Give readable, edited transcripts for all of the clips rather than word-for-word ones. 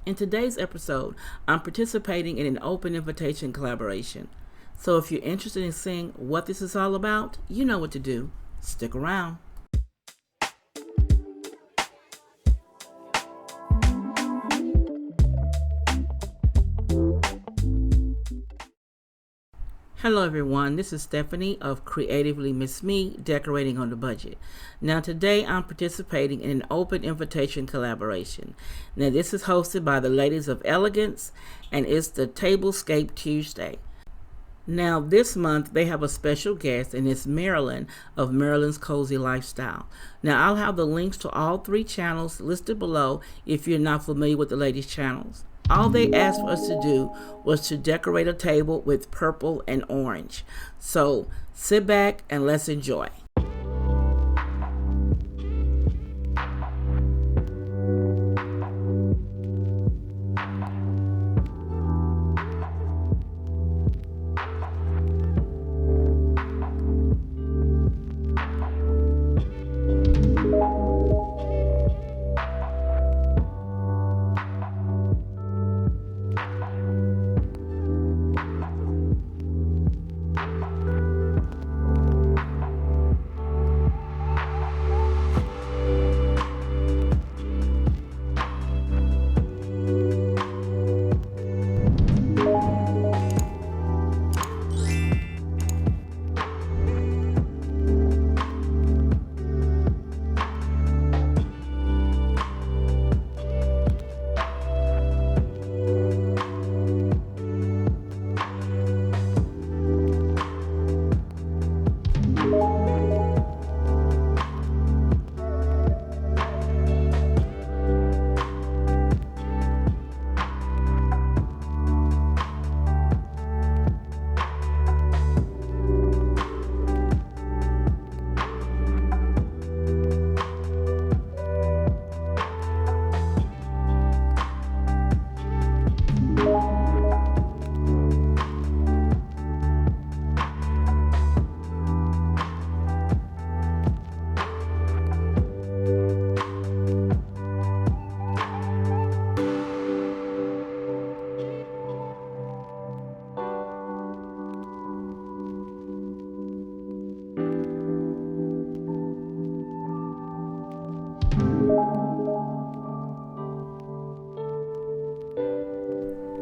In today's episode, I'm participating in an open invitation collaboration. So if you're interested in seeing what this is all about, you know what to do. Stick around. Hello everyone, this is Stephanie of CreativelyMsMe, Decorating on the Budget. Now today I'm participating in an open invitation collaboration. Now this is hosted by the Ladies of Elegance and it's the Tablescape Tuesday. Now this month they have a special guest and it's Marilyn of Marilyn's Cozy Lifestyle. Now I'll have the links to all 3 channels listed below if you're not familiar with the ladies' channels. All they asked for us to do was to decorate a table with purple and orange. So sit back and let's enjoy.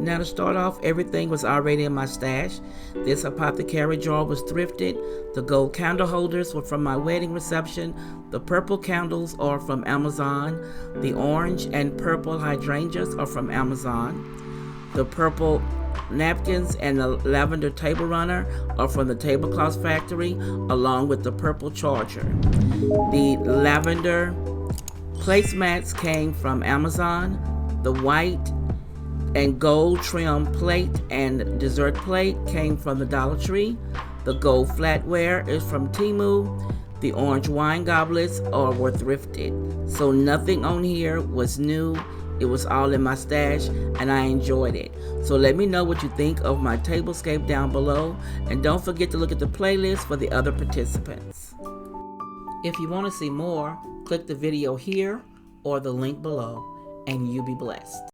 Now to start off, everything was already in my stash. This apothecary jar was thrifted. The gold candle holders were from my wedding reception. The purple candles are from Amazon. The orange and purple hydrangeas are from Amazon. The purple napkins and the lavender table runner are from the Tablecloth Factory, along with the purple charger. The lavender placemats came from Amazon. The white and gold trim plate and dessert plate came from the Dollar Tree. The gold flatware is from Temu. The orange wine goblets were thrifted. So nothing on here was new. It was all in my stash and I enjoyed it. So let me know what you think of my tablescape down below, and don't forget to look at the playlist for the other participants. If you want to see more, click the video here or the link below and you be blessed.